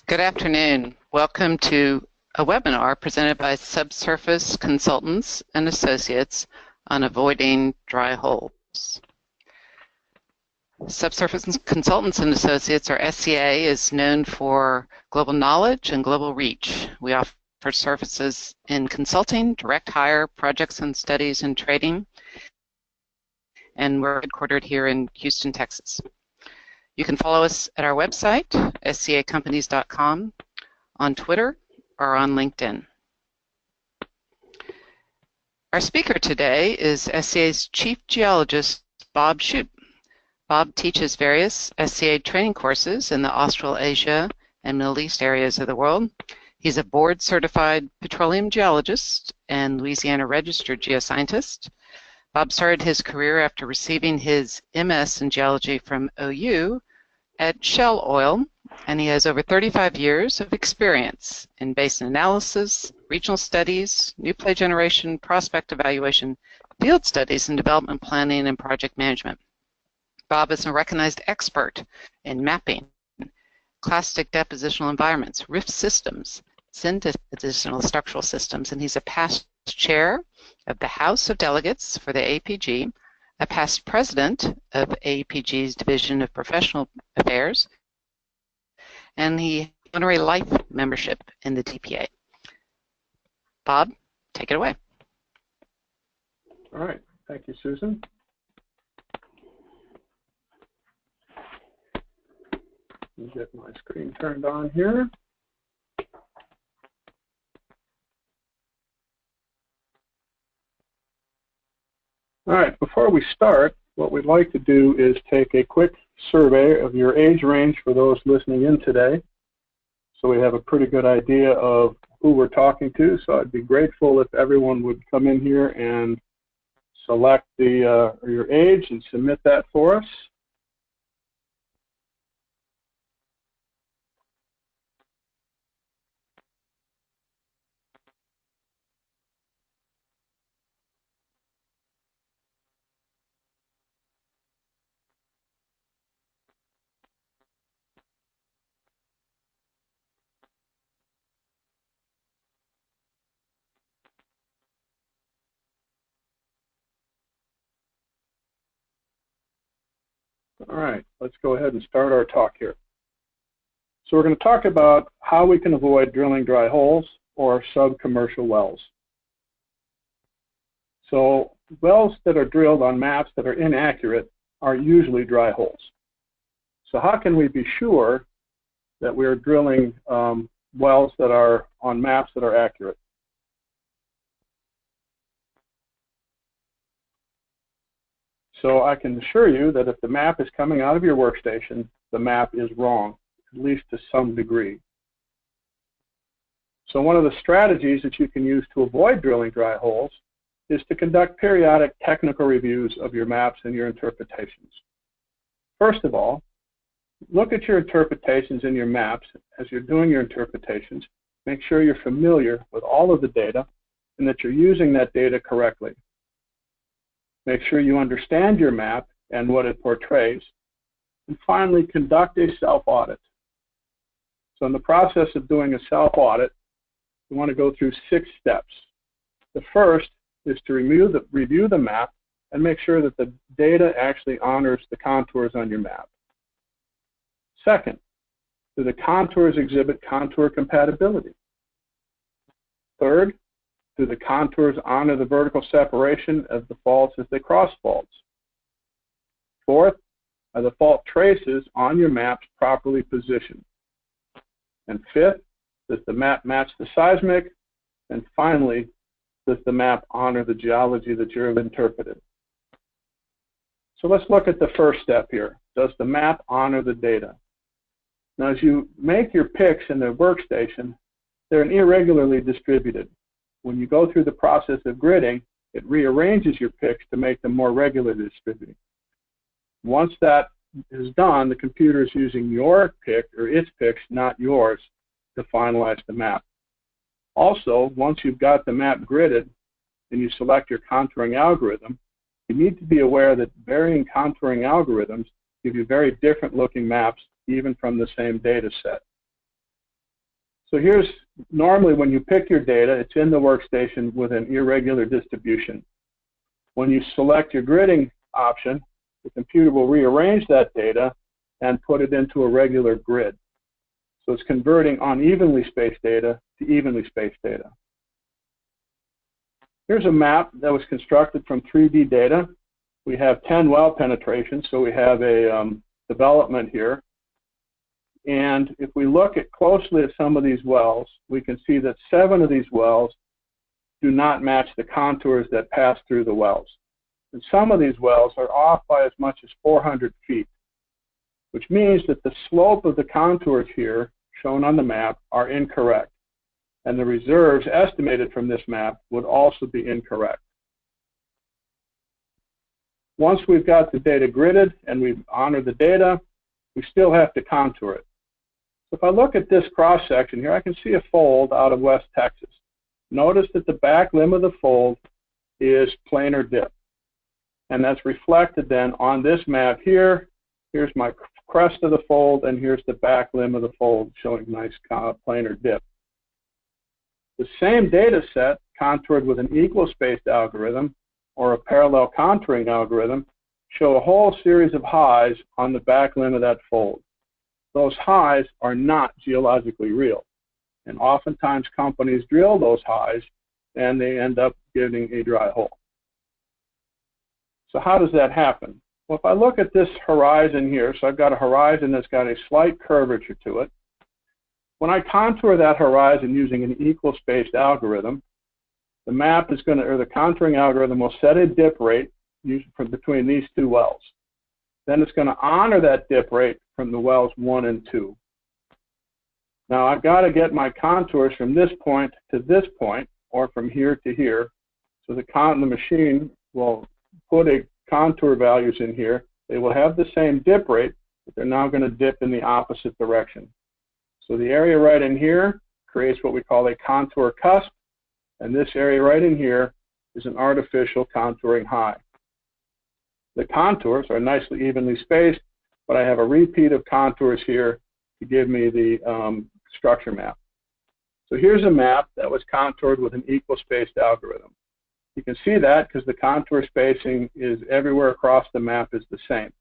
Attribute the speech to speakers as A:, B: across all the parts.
A: Good afternoon. Welcome to a webinar presented by Subsurface Consultants and Associates on avoiding dry holes. Subsurface Consultants and Associates, or SCA, is known for global knowledge and global reach. We offer services in consulting, direct hire, projects and studies, and trading, and we're headquartered here in Houston, Texas. You can follow us at our website, scacompanies.com, on Twitter, or on LinkedIn. Our speaker today is SCA's Chief Geologist, Bob Shoup. Bob teaches various SCA training courses in the Australasia and Middle East areas of the world. He's a board-certified petroleum geologist and Louisiana registered geoscientist. Bob started his career after receiving his MS in geology from OU at Shell Oil, and he has over 35 years of experience in basin analysis, regional studies, new play generation, prospect evaluation, field studies, and development planning and project management. Bob is a recognized expert in mapping, clastic depositional environments, rift systems, syndepositional structural systems, and he's a past chair of the House of Delegates for the APG, a past president of APG's Division of Professional Affairs, and he has honorary life membership in the DPA. Bob, take it away.
B: All right, thank you, Susan. Let me get my screen turned on here. All right, before we start, what we'd like to do is take a quick survey of your age range for those listening in today, so we have a pretty good idea of who we're talking to. So I'd be grateful if everyone would come in here and select your age and submit that for us. All right, let's go ahead and start our talk here. So we're going to talk about how we can avoid drilling dry holes or sub-commercial wells. So wells that are drilled on maps that are inaccurate are usually dry holes. So how can we be sure that we're drilling wells that are on maps that are accurate? So I can assure you that if the map is coming out of your workstation, the map is wrong, at least to some degree. So one of the strategies that you can use to avoid drilling dry holes is to conduct periodic technical reviews of your maps and your interpretations. First of all, look at your interpretations in your maps. As you're doing your interpretations, make sure you're familiar with all of the data and that you're using that data correctly. Make sure you understand your map and what it portrays. And finally, conduct a self-audit. So in the process of doing a self-audit, you want to go through 6 steps. The first is to review the map and make sure that the data actually honors the contours on your map. Second, do the contours exhibit contour compatibility? Third, do the contours honor the vertical separation of the faults as they cross faults? Fourth, are the fault traces on your maps properly positioned? And fifth, does the map match the seismic? And finally, does the map honor the geology that you've interpreted? So let's look at the first step here. Does the map honor the data? Now, as you make your picks in the workstation, they're irregularly distributed. When you go through the process of gridding, it rearranges your picks to make them more regularly distributed. Once that is done, the computer is using your pick, or its picks, not yours, to finalize the map. Also, once you've got the map gridded and you select your contouring algorithm, you need to be aware that varying contouring algorithms give you very different looking maps, even from the same data set. So here's, normally when you pick your data, it's in the workstation with an irregular distribution. When you select your gridding option, the computer will rearrange that data and put it into a regular grid. So it's converting unevenly spaced data to evenly spaced data. Here's a map that was constructed from 3D data. We have 10 well penetrations, so we have a development here. And if we look closely at some of these wells, we can see that 7 of these wells do not match the contours that pass through the wells. And some of these wells are off by as much as 400 feet, which means that the slope of the contours here, shown on the map, are incorrect. And the reserves estimated from this map would also be incorrect. Once we've got the data gridded and we've honored the data, we still have to contour it. So if I look at this cross-section here, I can see a fold out of West Texas. Notice that the back limb of the fold is planar dip. And that's reflected then on this map here. Here's my crest of the fold, and here's the back limb of the fold showing nice planar dip. The same data set contoured with an equal spaced algorithm or a parallel contouring algorithm show a whole series of highs on the back limb of that fold. Those highs are not geologically real. And oftentimes companies drill those highs and they end up getting a dry hole. So how does that happen? Well, if I look at this horizon here, so I've got a horizon that's got a slight curvature to it. When I contour that horizon using an equal spaced algorithm, the map is going to, or the contouring algorithm will set a dip rate from between these 2 wells. Then it's going to honor that dip rate from the wells 1 and 2. Now I've got to get my contours from this point to this point, or from here to here. So the machine will put a contour values in here. They will have the same dip rate, but they're now going to dip in the opposite direction. So the area right in here creates what we call a contour cusp, and this area right in here is an artificial contouring high. The contours are nicely evenly spaced, but I have a repeat of contours here to give me the structure map. So here's a map that was contoured with an equal spaced algorithm. You can see that because the contour spacing is everywhere across the map is the same.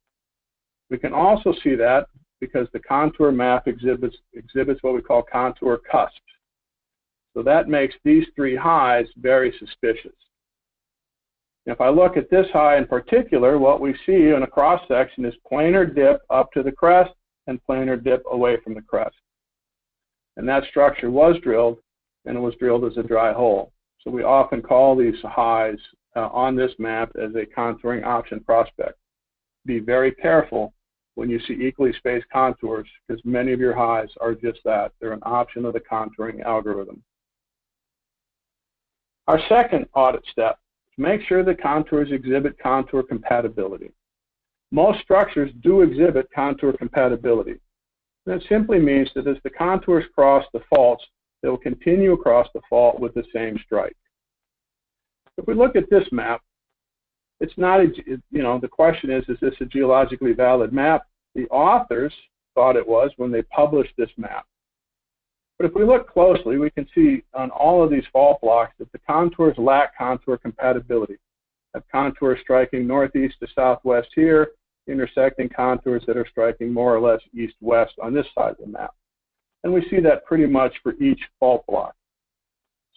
B: We can also see that because the contour map exhibits what we call contour cusps. So that makes these 3 highs very suspicious. If I look at this high in particular, what we see in a cross-section is planar dip up to the crest and planar dip away from the crest. And that structure was drilled, and it was drilled as a dry hole. So we often call these highs on this map as a contouring option prospect. Be very careful when you see equally spaced contours, because many of your highs are just that. They're an option of the contouring algorithm. Our second audit step is make sure the contours exhibit contour compatibility. Most structures do exhibit contour compatibility. That simply means that as the contours cross the faults, they will continue across the fault with the same strike. If we look at this map, it's not, the question is this a geologically valid map? The authors thought it was when they published this map. But if we look closely, we can see on all of these fault blocks that the contours lack contour compatibility. Have contours striking northeast to southwest here, intersecting contours that are striking more or less east-west on this side of the map. And we see that pretty much for each fault block.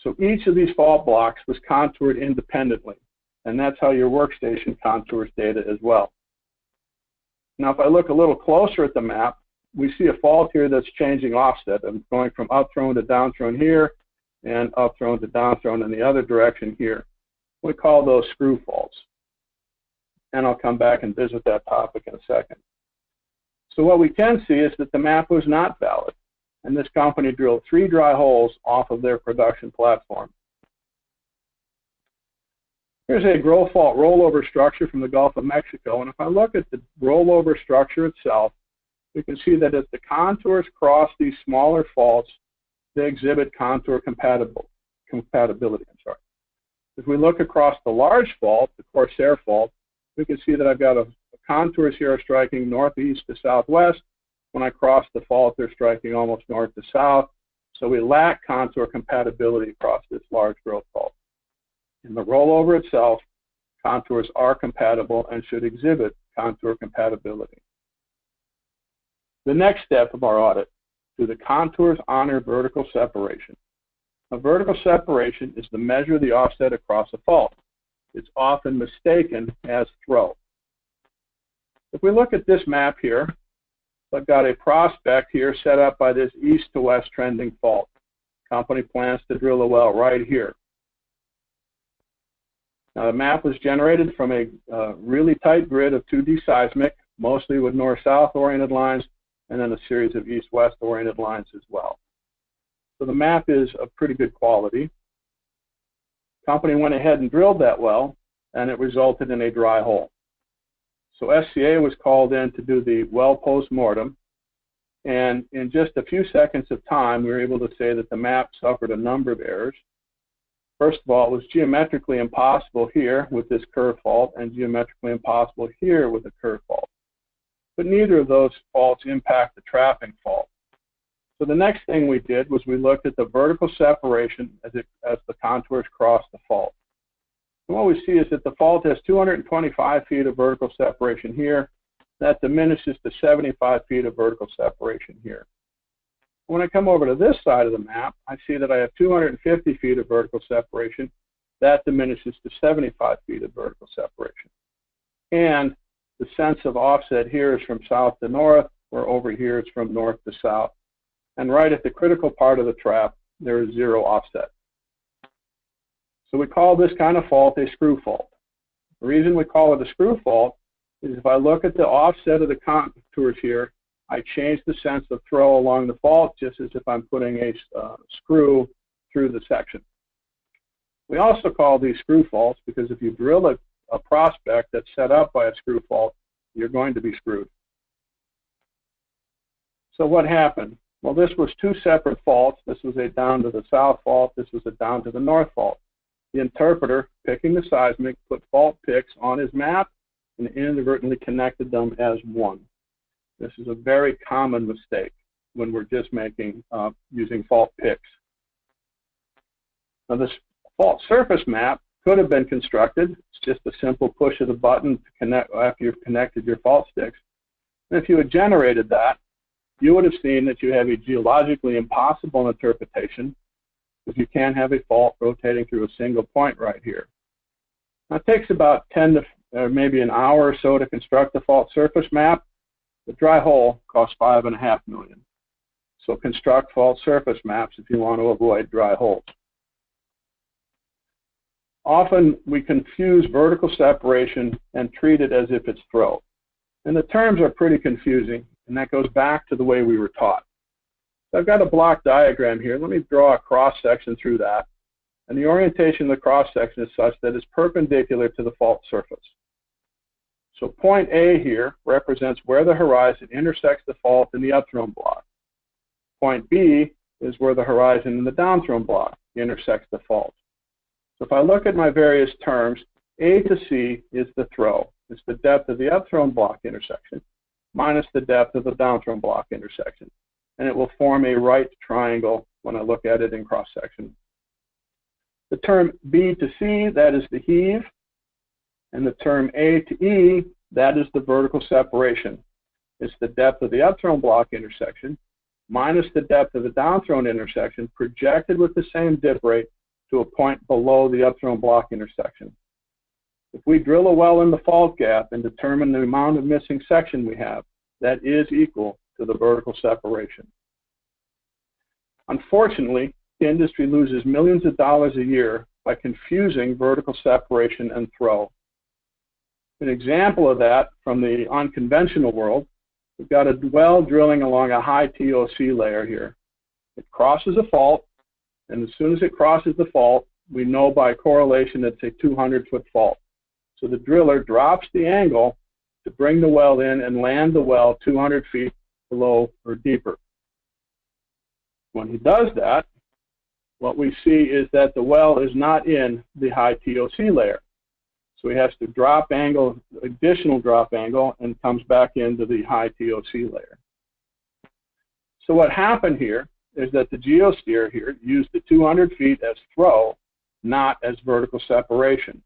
B: So each of these fault blocks was contoured independently, and that's how your workstation contours data as well. Now, if I look a little closer at the map, we see a fault here that's changing offset. I'm going from up-thrown to down-thrown here, and up-thrown to down-thrown in the other direction here. We call those screw faults. And I'll come back and visit that topic in a second. So what we can see is that the map was not valid, and this company drilled 3 dry holes off of their production platform. Here's a grow fault rollover structure from the Gulf of Mexico, and if I look at the rollover structure itself, we can see that as the contours cross these smaller faults, they exhibit contour compatibility. If we look across the large fault, the Corsair fault, we can see that I've got contours here are striking northeast to southwest. When I cross the fault, they're striking almost north to south. So we lack contour compatibility across this large growth fault. In the rollover itself, contours are compatible and should exhibit contour compatibility. The next step of our audit, do the contours honor vertical separation? A vertical separation is the measure of the offset across a fault. It's often mistaken as throw. If we look at this map here, I've got a prospect here set up by this east to west trending fault. Company plans to drill a well right here. Now the map was generated from a really tight grid of 2D seismic, mostly with north-south oriented lines, and then a series of east-west oriented lines as well. So the map is of pretty good quality. Company went ahead and drilled that well, and it resulted in a dry hole. So SCA was called in to do the well post-mortem, and in just a few seconds of time, we were able to say that the map suffered a number of errors. First of all, it was geometrically impossible here with this curve fault, and geometrically impossible here with a curve fault. But neither of those faults impact the trapping fault. So the next thing we did was we looked at the vertical separation as the contours cross the fault. And what we see is that the fault has 225 feet of vertical separation here. That diminishes to 75 feet of vertical separation here. When I come over to this side of the map, I see that I have 250 feet of vertical separation. That diminishes to 75 feet of vertical separation. And the sense of offset here is from south to north, where over here it's from north to south. And right at the critical part of the trap, there is zero offset. So we call this kind of fault a screw fault. The reason we call it a screw fault is if I look at the offset of the contours here, I change the sense of throw along the fault just as if I'm putting a screw through the section. We also call these screw faults because if you drill a prospect that's set up by a screw fault, you're going to be screwed. So what happened? Well, this was two separate faults. This was a down to the south fault. This was a down to the north fault. The interpreter, picking the seismic, put fault picks on his map and inadvertently connected them as one. This is a very common mistake when we're just using fault picks. Now this fault surface map could have been constructed. It's just a simple push of the button to connect after you've connected your fault sticks. And if you had generated that, you would have seen that you have a geologically impossible interpretation if you can't have a fault rotating through a single point right here. Now, it takes about 10 to maybe an hour or so to construct the fault surface map. The dry hole costs $5.5 million. So construct fault surface maps if you want to avoid dry holes. Often we confuse vertical separation and treat it as if it's throw. And the terms are pretty confusing, and that goes back to the way we were taught. So I've got a block diagram here. Let me draw a cross-section through that. And the orientation of the cross-section is such that it's perpendicular to the fault surface. So point A here represents where the horizon intersects the fault in the upthrown block. Point B is where the horizon in the downthrown block intersects the fault. So if I look at my various terms, A to C is the throw. It's the depth of the upthrown block intersection minus the depth of the downthrown block intersection. And it will form a right triangle when I look at it in cross-section. The term B to C, that is the heave. And the term A to E, that is the vertical separation. It's the depth of the upthrown block intersection minus the depth of the downthrown intersection projected with the same dip rate to a point below the upthrown block intersection. If we drill a well in the fault gap and determine the amount of missing section we have, that is equal to the vertical separation. Unfortunately, the industry loses millions of dollars a year by confusing vertical separation and throw. An example of that from the unconventional world, we've got a well drilling along a high TOC layer here. It crosses a fault, and as soon as it crosses the fault, we know by correlation it's a 200-foot fault. So the driller drops the angle to bring the well in and land the well 200 feet below or deeper. When he does that, what we see is that the well is not in the high TOC layer. So he has to drop angle, additional drop angle, and comes back into the high TOC layer. So what happened here is that the geosteer here used the 200 feet as throw, not as vertical separation.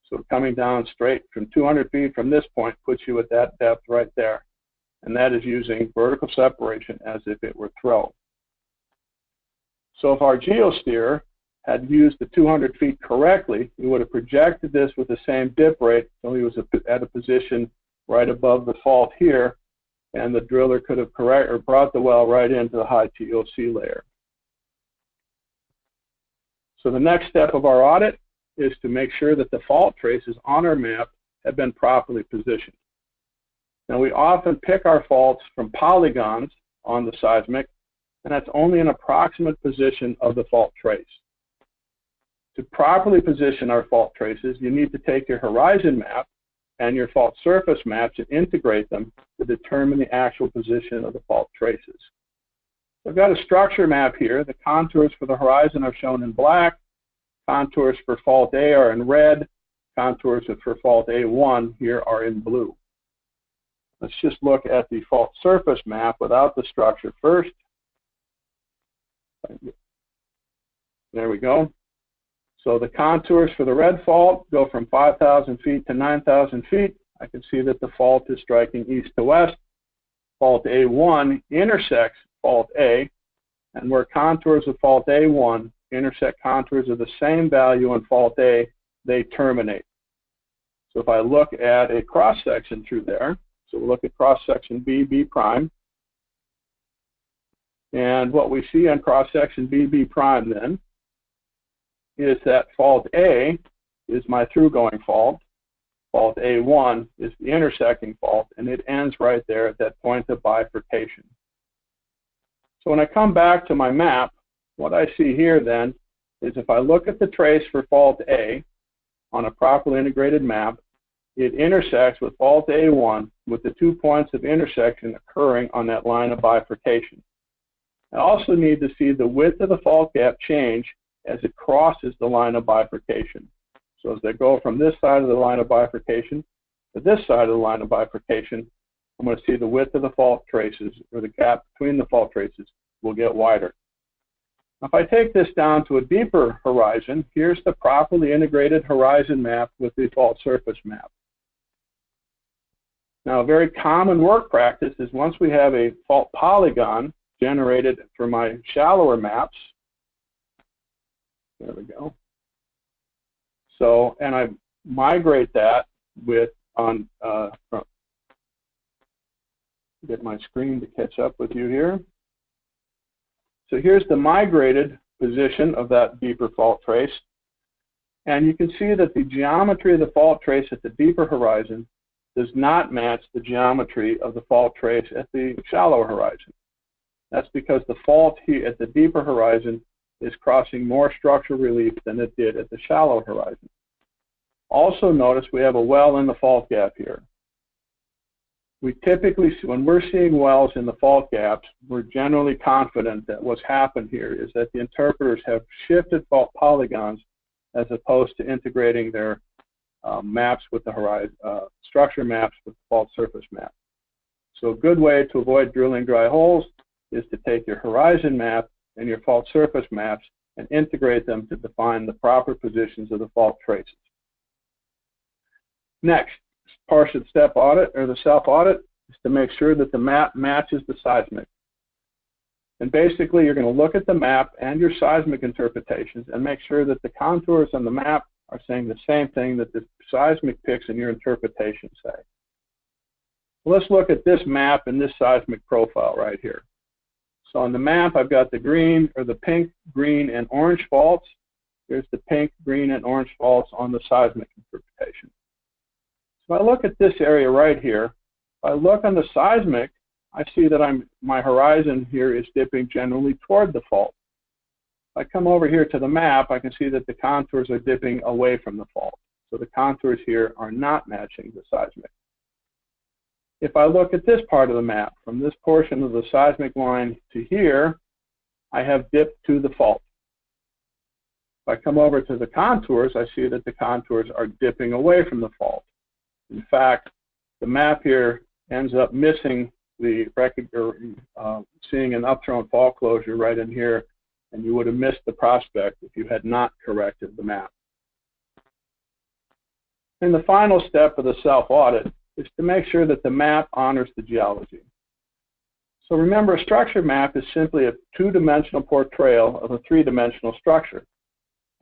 B: So coming down straight from 200 feet from this point puts you at that depth right there. And that is using vertical separation as if it were throw. So if our geosteer had used the 200 feet correctly, we would have projected this with the same dip rate, so he was at a position right above the fault here, and the driller could have brought the well right into the high TOC layer. So the next step of our audit is to make sure that the fault traces on our map have been properly positioned. Now, we often pick our faults from polygons on the seismic, and that's only an approximate position of the fault trace. To properly position our fault traces, you need to take your horizon map and your fault surface maps and integrate them to determine the actual position of the fault traces. So I've got a structure map here. The contours for the horizon are shown in black. Contours for fault A are in red. Contours for fault A1 here are in blue. Let's just look at the fault surface map without the structure first. There we go. So the contours for the red fault go from 5,000 feet to 9,000 feet. I can see that the fault is striking east to west. Fault A1 intersects fault A, and where contours of fault A1 intersect contours of the same value on fault A, they terminate. So if I look at a cross-section through there, so we'll look at cross-section B, B prime, and what we see on cross-section B, B prime then is that fault A is my through-going fault. Fault A1 is the intersecting fault, and it ends right there at that point of bifurcation. So when I come back to my map, what I see here then is if I look at the trace for fault A on a properly integrated map, it intersects with fault A1 with the 2 points of intersection occurring on that line of bifurcation. I also need to see the width of the fault gap change as it crosses the line of bifurcation. So as they go from this side of the line of bifurcation to this side of the line of bifurcation, I'm going to see the width of the fault traces, or the gap between the fault traces, will get wider. If I take this down to a deeper horizon, here's the properly integrated horizon map with the fault surface map. Now, a very common work practice is once we have a fault polygon generated for my shallower maps, there we go. So, and I migrate that with get my screen to catch up with you here. So here's the migrated position of that deeper fault trace. And you can see that the geometry of the fault trace at the deeper horizon does not match the geometry of the fault trace at the shallower horizon. That's because the fault here at the deeper horizon is crossing more structural relief than it did at the shallow horizon. Also notice we have a well in the fault gap here. We typically, when we're seeing wells in the fault gaps, we're generally confident that what's happened here is that the interpreters have shifted fault polygons as opposed to integrating their maps with the horizon, structure maps with the fault surface map. So a good way to avoid drilling dry holes is to take your horizon map and your fault surface maps and integrate them to define the proper positions of the fault traces. Next, partial step audit, or the self-audit, is to make sure that the map matches the seismic. And basically, you're going to look at the map and your seismic interpretations and make sure that the contours on the map are saying the same thing that the seismic pics in your interpretation say. Let's look at this map and this seismic profile right here. So on the map, I've got the green, or the pink, green, and orange faults. Here's the pink, green, and orange faults on the seismic interpretation. So if I look at this area right here, if I look on the seismic, I see that my horizon here is dipping generally toward the fault. If I come over here to the map, I can see that the contours are dipping away from the fault. So the contours here are not matching the seismic. If I look at this part of the map, from this portion of the seismic line to here, I have dipped to the fault. If I come over to the contours, I see that the contours are dipping away from the fault. In fact, the map here ends up missing seeing an upthrown fault closure right in here, and you would have missed the prospect if you had not corrected the map. And the final step of the self-audit is to make sure that the map honors the geology. So remember, a structure map is simply a two-dimensional portrayal of a three-dimensional structure,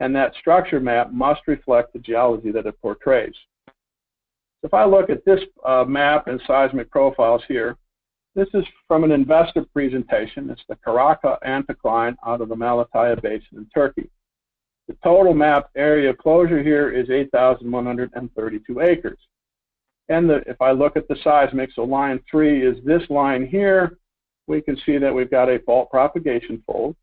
B: and that structure map must reflect the geology that it portrays. If I look at this map and seismic profiles here, this is from an investor presentation. It's the Karaka anticline out of the Malatya Basin in Turkey. The total map area closure here is 8,132 acres. And if I look at the seismic, so line 3 is this line here, we can see that we've got a fault propagation fold.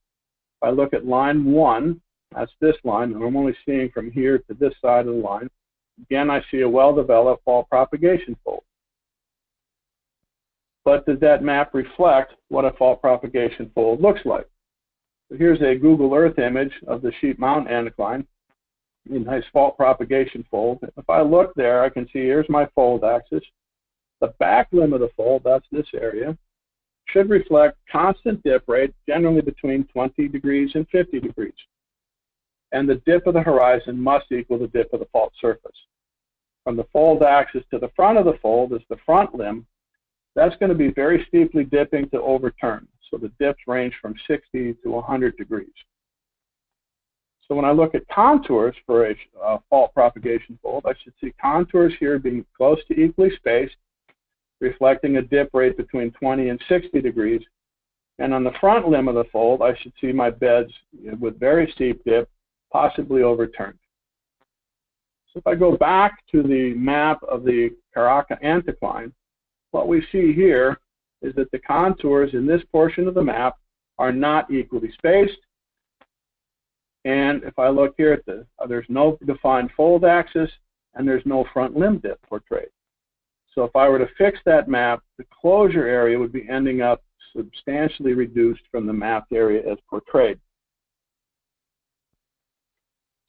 B: If I look at line 1, that's this line, and I'm only seeing from here to this side of the line. Again, I see a well-developed fault propagation fold. But does that map reflect what a fault propagation fold looks like? So here's a Google Earth image of the Shoup Mountain anticline, a nice fault propagation fold. If I look there, I can see here's my fold axis. The back limb of the fold, that's this area, should reflect constant dip rate, generally between 20 degrees and 50 degrees. And the dip of the horizon must equal the dip of the fault surface. From the fold axis to the front of the fold is the front limb. That's going to be very steeply dipping to overturn. So the dips range from 60 to 100 degrees. So when I look at contours for a fault propagation fold, I should see contours here being close to equally spaced, reflecting a dip rate between 20 and 60 degrees. And on the front limb of the fold, I should see my beds with very steep dip, possibly overturned. So if I go back to the map of the Karaka anticline, what we see here is that the contours in this portion of the map are not equally spaced. And if I look here at there's no defined fold axis and there's no front limb dip portrayed. So if I were to fix that map, the closure area would be ending up substantially reduced from the mapped area as portrayed.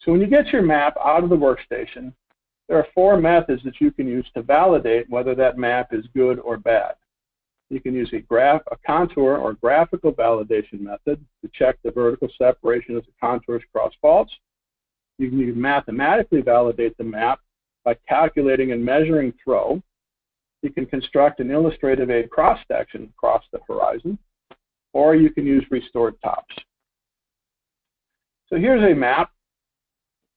B: So when you get your map out of the workstation, there are 4 methods that you can use to validate whether that map is good or bad. You can use a contour or graphical validation method to check the vertical separation of the contours across faults. You can mathematically validate the map by calculating and measuring throw. You can construct an illustrative aid cross-section across the horizon, or you can use restored tops. So here's a map,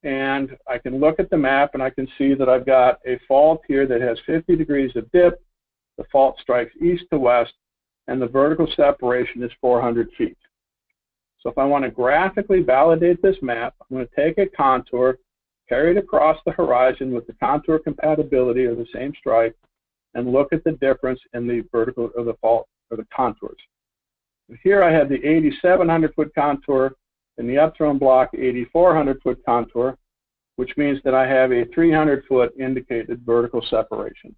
B: and I can look at the map and I can see that I've got a fault here that has 50 degrees of dip. The fault strikes east to west, and the vertical separation is 400 feet. So if I want to graphically validate this map, I'm going to take a contour, carry it across the horizon with the contour compatibility of the same strike, and look at the difference in the vertical of the fault or the contours. Here I have the 8,700-foot contour, and the upthrown block 8,400-foot contour, which means that I have a 300-foot indicated vertical separation.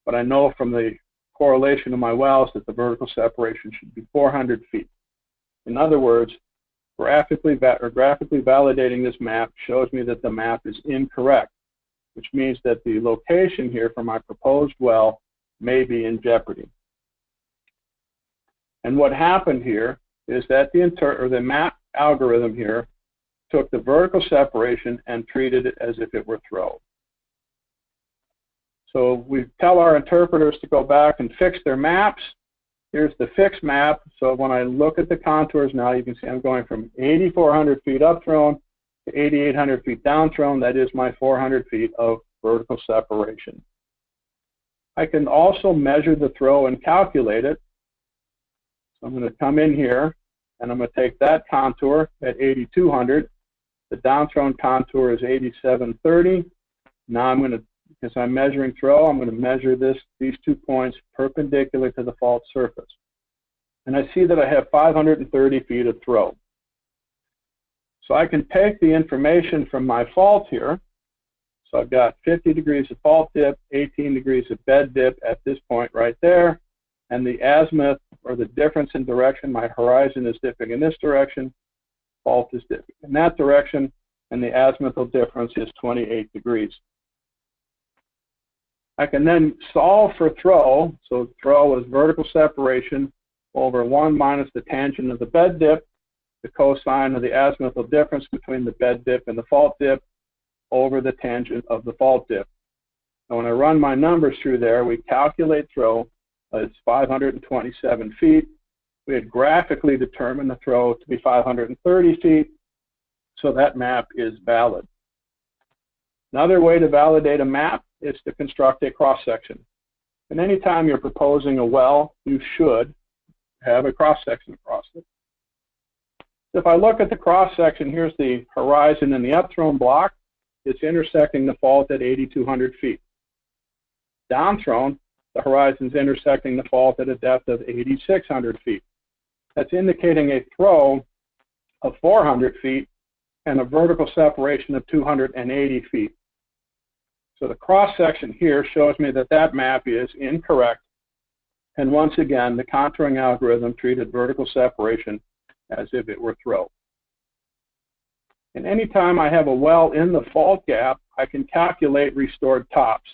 B: But I know from the correlation of my wells that the vertical separation should be 400 feet. In other words, graphically validating this map shows me that the map is incorrect, which means that the location here for my proposed well may be in jeopardy. And what happened here is that the map algorithm here took the vertical separation and treated it as if it were throw. So we tell our interpreters to go back and fix their maps. Here's the fixed map. So when I look at the contours now, you can see I'm going from 8,400 feet upthrown to 8,800 feet downthrown. That is my 400 feet of vertical separation. I can also measure the throw and calculate it. So I'm going to come in here, and I'm going to take that contour at 8,200. The downthrown contour is 8,730. Now I'm going to, because I'm measuring throw, I'm going to measure these 2 points perpendicular to the fault surface. And I see that I have 530 feet of throw. So I can take the information from my fault here. So I've got 50 degrees of fault dip, 18 degrees of bed dip at this point right there. And the azimuth, or the difference in direction, my horizon is dipping in this direction, fault is dipping in that direction, and the azimuthal difference is 28 degrees. I can then solve for throw. So throw is vertical separation over 1 minus the tangent of the bed dip, the cosine of the azimuthal difference between the bed dip and the fault dip over the tangent of the fault dip. And when I run my numbers through there, we calculate throw. It's 527 feet. We had graphically determined the throw to be 530 feet, so that map is valid. Another way to validate a map is to construct a cross-section. And anytime you're proposing a well, you should have a cross-section across it. If I look at the cross-section, here's the horizon in the up-thrown block. It's intersecting the fault at 8,200 feet. Down-thrown, the horizon's intersecting the fault at a depth of 8,600 feet. That's indicating a throw of 400 feet and a vertical separation of 280 feet. So the cross-section here shows me that that map is incorrect. And once again, the contouring algorithm treated vertical separation as if it were throw. And anytime I have a well in the fault gap, I can calculate restored tops.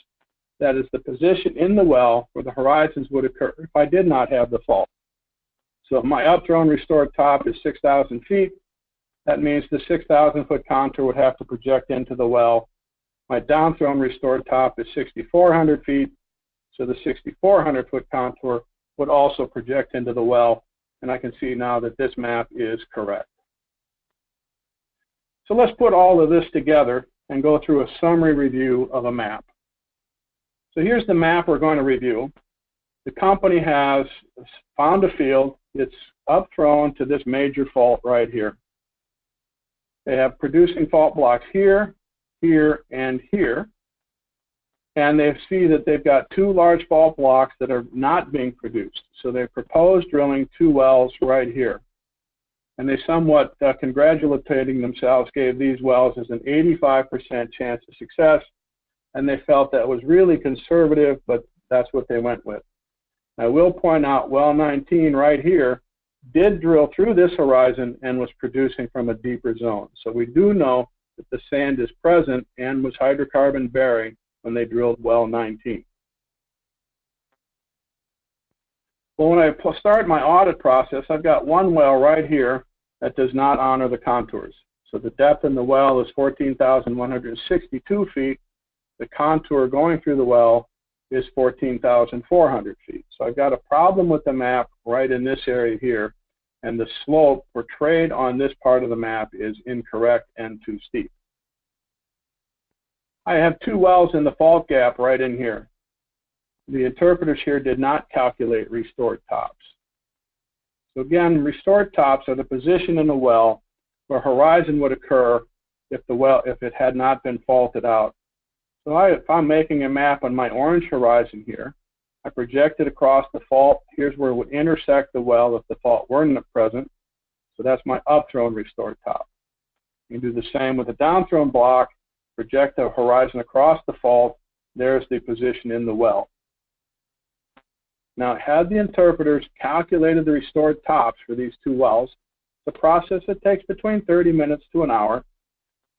B: That is the position in the well where the horizons would occur if I did not have the fault. So if my upthrown restored top is 6,000 feet, that means the 6,000 foot contour would have to project into the well. My downthrown restored top is 6,400 feet, so the 6,400 foot contour would also project into the well, and I can see now that this map is correct. So let's put all of this together and go through a summary review of a map. So here's the map we're going to review. The company has found a field. It's upthrown to this major fault right here. They have producing fault blocks here, here, and here. And they see that they've got 2 large fault blocks that are not being produced. So they proposed drilling 2 wells right here. And they somewhat congratulating themselves gave these wells as an 85% chance of success. And they felt that was really conservative, but that's what they went with. I will point out well 19 right here did drill through this horizon and was producing from a deeper zone. So we do know that the sand is present and was hydrocarbon bearing when they drilled well 19. Well, when I start my audit process, I've got 1 well right here that does not honor the contours. So the depth in the well is 14,162 feet. The contour going through the well is 14,400 feet. So I've got a problem with the map right in this area here, and the slope portrayed on this part of the map is incorrect and too steep. I have 2 wells in the fault gap right in here. The interpreters here did not calculate restored tops. So again, restored tops are the position in the well where horizon would occur if it had not been faulted out. So if I'm making a map on my orange horizon here, I project it across the fault. Here's where it would intersect the well if the fault weren't present. So that's my upthrown restored top. You can do the same with a downthrown block. Project the horizon across the fault. There's the position in the well. Now, had the interpreters calculated the restored tops for these 2 wells, the process that takes between 30 minutes to an hour,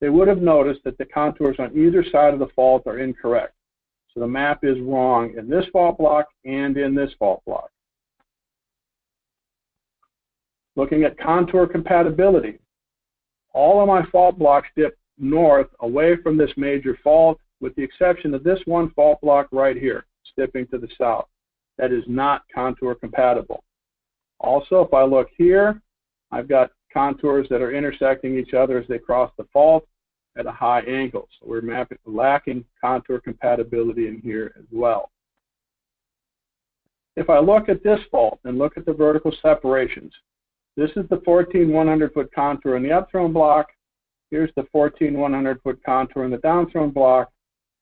B: they would have noticed that the contours on either side of the fault are incorrect. So the map is wrong in this fault block and in this fault block. Looking at contour compatibility, all of my fault blocks dip north away from this major fault, with the exception of this 1 fault block right here, dipping to the south. That is not contour compatible. Also, if I look here, I've got contours that are intersecting each other as they cross the fault at a high angle. So we're lacking contour compatibility in here as well. If I look at this fault and look at the vertical separations, this is the 14,100 foot contour in the upthrown block. Here's the 14,100 foot contour in the downthrown block,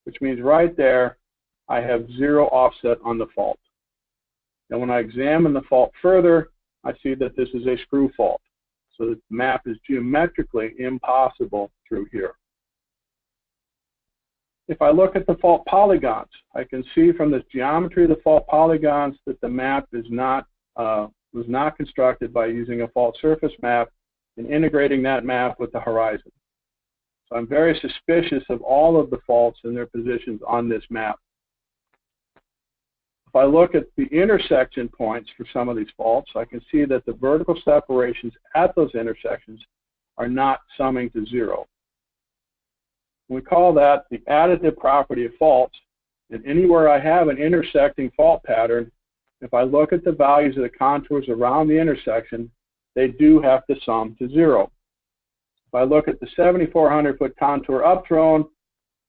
B: which means right there I have 0 offset on the fault. And when I examine the fault further, I see that this is a screw fault. So the map is geometrically impossible through here. If I look at the fault polygons, I can see from the geometry of the fault polygons that the map is was not constructed by using a fault surface map and integrating that map with the horizon. So I'm very suspicious of all of the faults and their positions on this map. if I look at the intersection points for some of these faults, I can see that the vertical separations at those intersections are not summing to zero. We call that the additive property of faults. And anywhere I have an intersecting fault pattern, if I look at the values of the contours around the intersection, they do have to sum to zero. If I look at the 7,400-foot contour upthrown,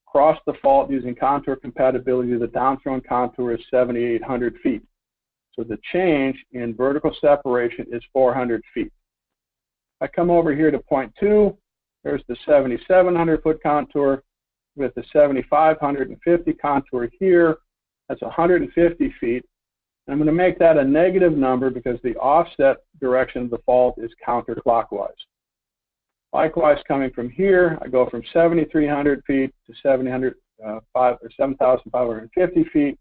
B: across the fault using contour compatibility, the downthrown contour is 7,800 feet. So the change in vertical separation is 400 feet. I come over here to point 2. There's the 7,700-foot contour with the 7,550 contour here. That's 150 feet. And I'm going to make that a negative number because the offset direction of the fault is counterclockwise. Likewise, coming from here, I go from 7,300 feet to 7,550 feet.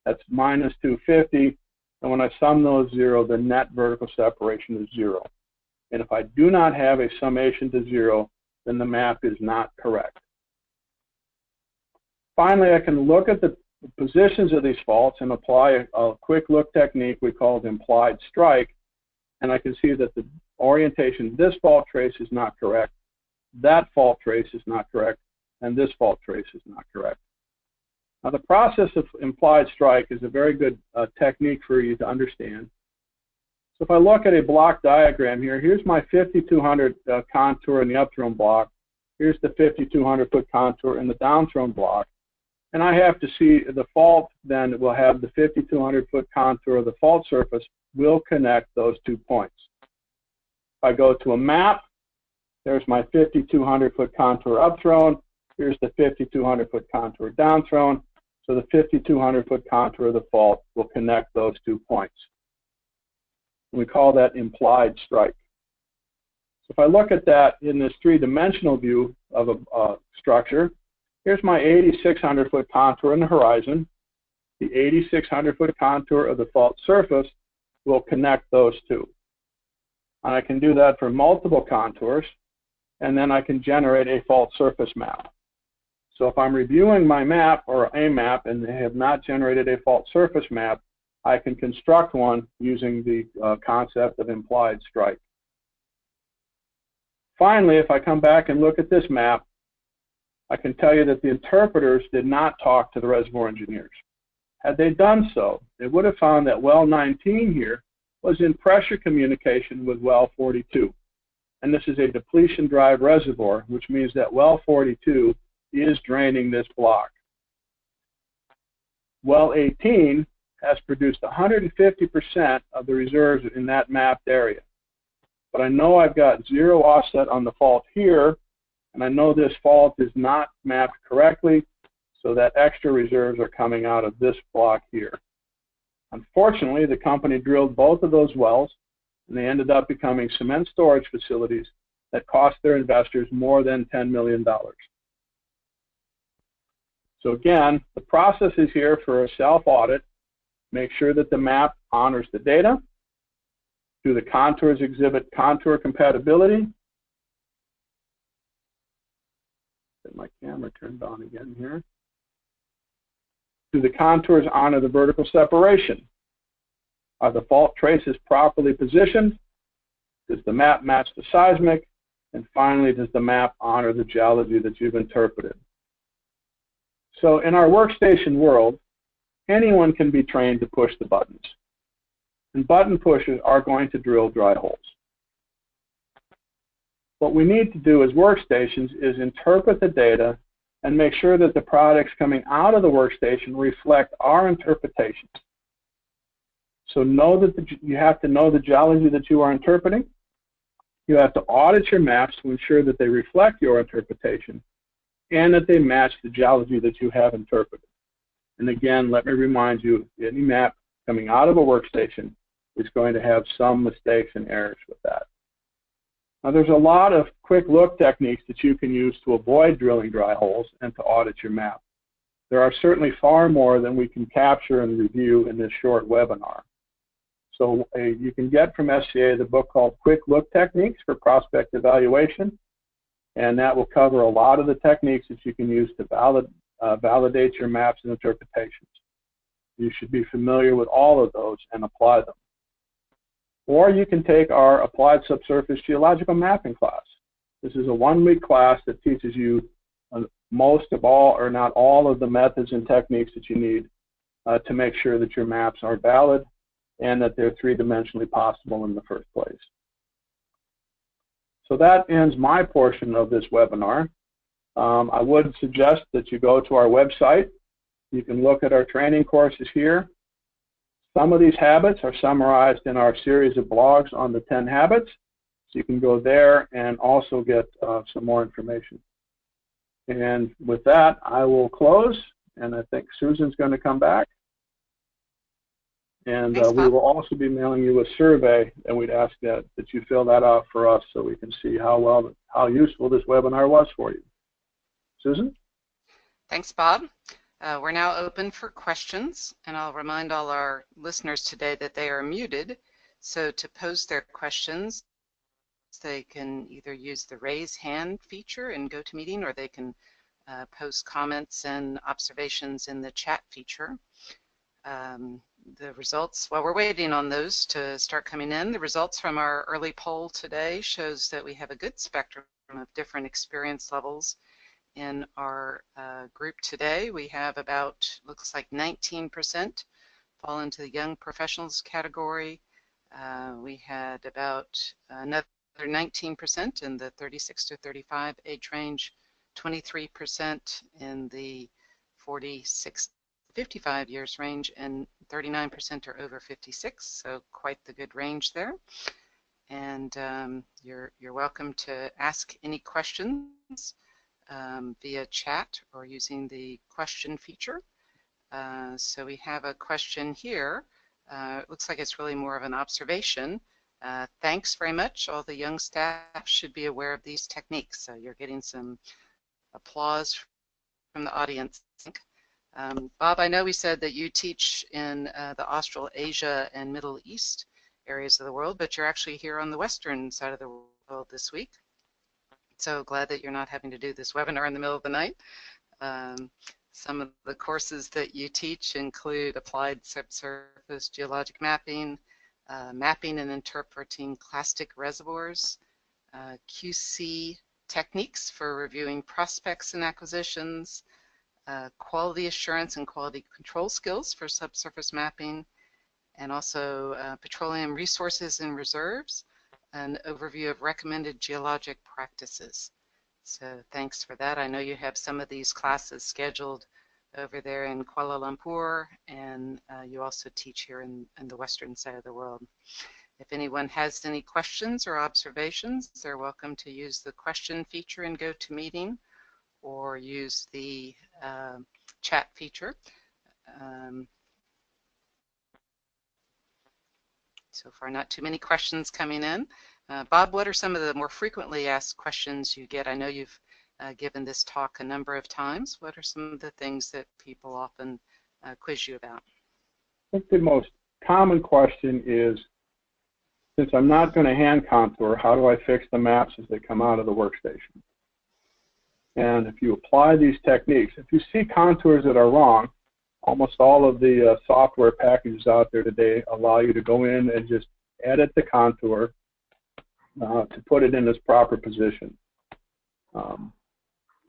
B: That's minus 250. And when I sum those zero, the net vertical separation is zero. And if I do not have a summation to zero, then the map is not correct. Finally, I can look at the positions of these faults and apply a quick look technique we call the implied strike. And I can see that the orientation of this fault trace is not correct, that fault trace is not correct, and this fault trace is not correct. Now, the process of implied strike is a very good technique for you to understand. So if I look at a block diagram here, here's my 5,200 contour in the upthrown block. Here's the 5,200-foot contour in the downthrown block. And I have to see the fault then will have the 5,200-foot contour of the fault surface will connect those 2 points. If I go to a map, there's my 5,200-foot contour upthrown. Here's the 5,200-foot contour downthrown. So the 5,200-foot contour of the fault will connect those 2 points. And we call that implied strike. So if I look at that in this three-dimensional view of a structure, here's my 8,600-foot contour in the horizon. The 8,600-foot contour of the fault surface will connect those two. And I can do that for multiple contours, and then I can generate a fault surface map. So if I'm reviewing my map or a map and they have not generated a fault surface map, I can construct one using the concept of implied strike. Finally, if I come back and look at this map, I can tell you that the interpreters did not talk to the reservoir engineers. Had they done so, they would have found that well 19 here was in pressure communication with well 42. And this is a depletion drive reservoir, which means that well 42 is draining this block. Well 18 has produced 150% of the reserves in that mapped area. But I know I've got zero offset on the fault here, and I know this fault is not mapped correctly, so that extra reserves are coming out of this block here. Unfortunately, the company drilled both of those wells, and they ended up becoming cement storage facilities that cost their investors more than $10 million. So again, the process is here for a self-audit. Make sure that the map honors the data. Do the contours exhibit contour compatibility? Get my camera turned on again here. Do the contours honor the vertical separation? Are the fault traces properly positioned? Does the map match the seismic? And finally, does the map honor the geology that you've interpreted? So in our workstation world, anyone can be trained to push the buttons. And button pushers are going to drill dry holes. What we need to do as workstations is interpret the data and make sure that the products coming out of the workstation reflect our interpretations. So know that you have to know the geology that you are interpreting. You have to audit your maps to ensure that they reflect your interpretation and that they match the geology that you have interpreted. And again, let me remind you, any map coming out of a workstation is going to have some mistakes and errors with that. Now, there's a lot of quick look techniques that you can use to avoid drilling dry holes and to audit your map. There are certainly far more than we can capture and review in this short webinar. So you can get from SCA the book called Quick Look Techniques for Prospect Evaluation, and that will cover a lot of the techniques that you can use to validate your maps and interpretations. You should be familiar with all of those and apply them. Or you can take our Applied Subsurface Geological Mapping class. This is a one-week class that teaches you most of all, or not all, of the methods and techniques that you need to make sure that your maps are valid and that they're three-dimensionally possible in the first place. So that ends my portion of this webinar. I would suggest that you go to our website. You can look at our training courses here. Some of these habits are summarized in our series of blogs on the 10 habits. So you can go there and also get some more information. And with that, I will close. And I think Susan's going to come back. And
A: Thanks,
B: we will also be mailing you a survey, and we'd ask that you fill that out for us so we can see how useful this webinar was for you. Susan?
A: Thanks, Bob. We're now open for questions, and I'll remind all our listeners today that they are muted. So to pose their questions, they can either use the raise hand feature in GoToMeeting, or they can post comments and observations in the chat feature. The results, while we're waiting on those to start coming in, the results from our early poll today shows that we have a good spectrum of different experience levels in our group today. We have about, looks like 19% fall into the young professionals category. We had about another 19% in the 36 to 35 age range, 23% in the 46 55 years range, and 39% are over 56, so quite the good range there. And you're welcome to ask any questions via chat or using the question feature. So we have a question here. It looks like it's really more of an observation. Thanks very much. All the young staff should be aware of these techniques. So you're getting some applause from the audience. Bob, I know we said that you teach in the Australasia and Middle East areas of the world, but you're actually here on the western side of the world this week. So glad that you're not having to do this webinar in the middle of the night. Some of the courses that you teach include applied subsurface geologic mapping, mapping and interpreting clastic reservoirs, QC techniques for reviewing prospects and acquisitions, quality assurance and quality control skills for subsurface mapping, and also petroleum resources and reserves, an overview of recommended geologic practices. So thanks for that. I know you have some of these classes scheduled over there in Kuala Lumpur, and you also teach here in the western side of the world. If anyone has any questions or observations, they're welcome to use the question feature in GoToMeeting or use the chat feature. So far, not too many questions coming in. Bob, what are some of the more frequently asked questions you get? I know you've given this talk a number of times. What are some of the things that people often quiz you about?
B: I think the most common question is, since I'm not going to hand contour, how do I fix the maps as they come out of the workstation? And if you apply these techniques, if you see contours that are wrong, almost all of the software packages out there today allow you to go in and just edit the contour to put it in its proper position.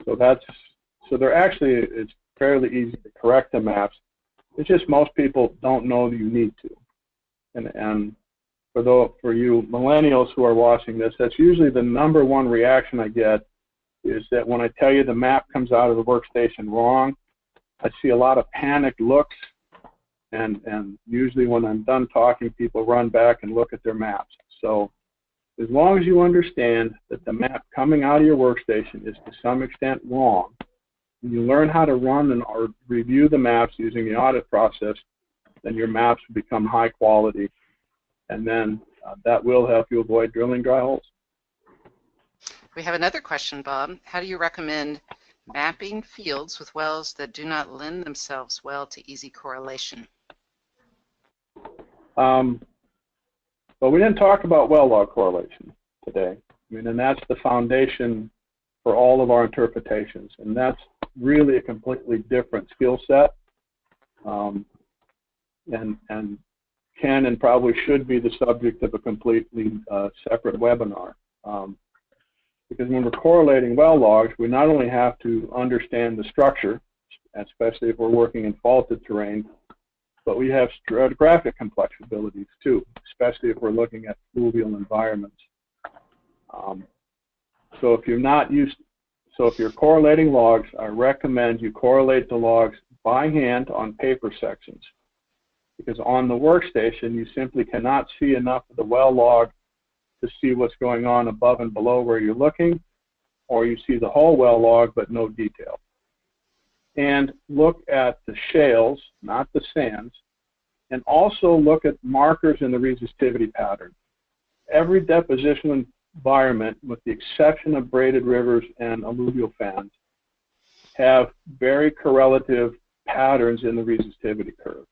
B: So they're actually, it's fairly easy to correct the maps. It's just most people don't know that you need to. And for you millennials who are watching this, that's usually the #1 reaction I get, is that when I tell you the map comes out of the workstation wrong, I see a lot of panicked looks, and usually when I'm done talking, people run back and look at their maps. So as long as you understand that the map coming out of your workstation is to some extent wrong, and you learn how to run or review the maps using the audit process, then your maps will become high quality, and then that will help you avoid drilling dry holes.
A: We have another question, Bob. How do you recommend mapping fields with wells that do not lend themselves well to easy correlation?
B: Well, we didn't talk about well log correlation today. I mean, and that's the foundation for all of our interpretations, and that's really a completely different skill set. and can and probably should be the subject of a completely separate webinar. Because when we're correlating well logs, we not only have to understand the structure, especially if we're working in faulted terrain, but we have stratigraphic complexibilities too, especially if we're looking at fluvial environments. So if you're correlating logs, I recommend you correlate the logs by hand on paper sections, because on the workstation you simply cannot see enough of the well log to see what's going on above and below where you're looking, or you see the whole well log but no detail. And look at the shales, not the sands, and also look at markers in the resistivity pattern. Every deposition environment, with the exception of braided rivers and alluvial fans, have very correlative patterns in the resistivity curve.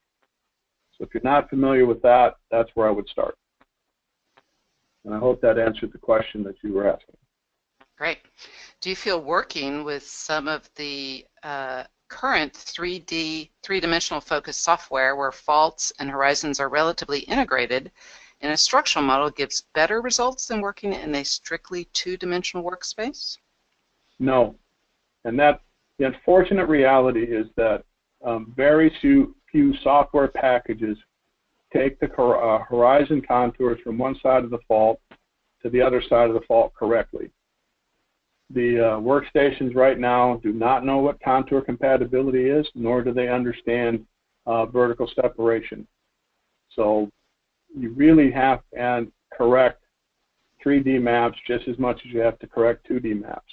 B: So if you're not familiar with that, that's where I would start. And I hope that answered the question that you were asking.
A: Great. Do you feel working with some of the current three-dimensional focused software where faults and horizons are relatively integrated in a structural model gives better results than working in a strictly two-dimensional workspace?
B: No. And that the unfortunate reality is that very few software packages take the horizon contours from one side of the fault to the other side of the fault correctly. The workstations right now do not know what contour compatibility is, nor do they understand vertical separation. So you really have to correct 3D maps just as much as you have to correct 2D maps.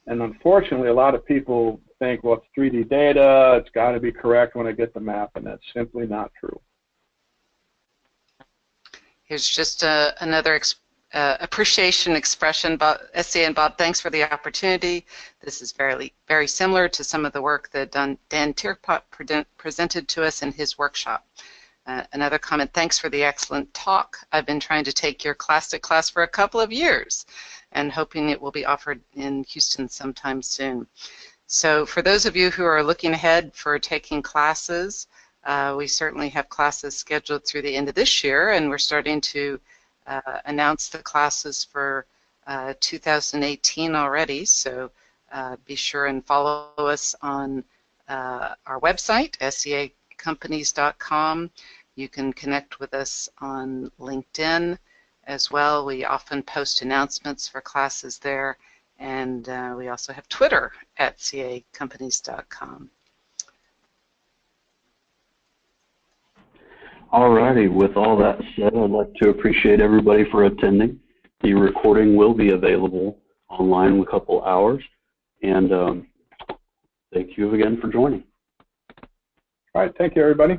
B: And unfortunately, a lot of people think, well, it's 3D data, it's got to be correct when I get the map, and that's simply not true.
A: Here's just another appreciation expression. SCA and Bob, thanks for the opportunity. This is very similar to some of the work that Dan Tierpot presented to us in his workshop. Another comment, thanks for the excellent talk. I've been trying to take your classic class for a couple of years and hoping it will be offered in Houston sometime soon. So for those of you who are looking ahead for taking classes, we certainly have classes scheduled through the end of this year, and we're starting to announce the classes for 2018 already. So be sure and follow us on our website, seacompanies.com. You can connect with us on LinkedIn as well. We often post announcements for classes there, and we also have Twitter at cacompanies.com.
C: Alrighty, with all that said, I'd like to appreciate everybody for attending. The recording will be available online in a couple hours, and thank you again for joining.
B: All right, thank you, everybody.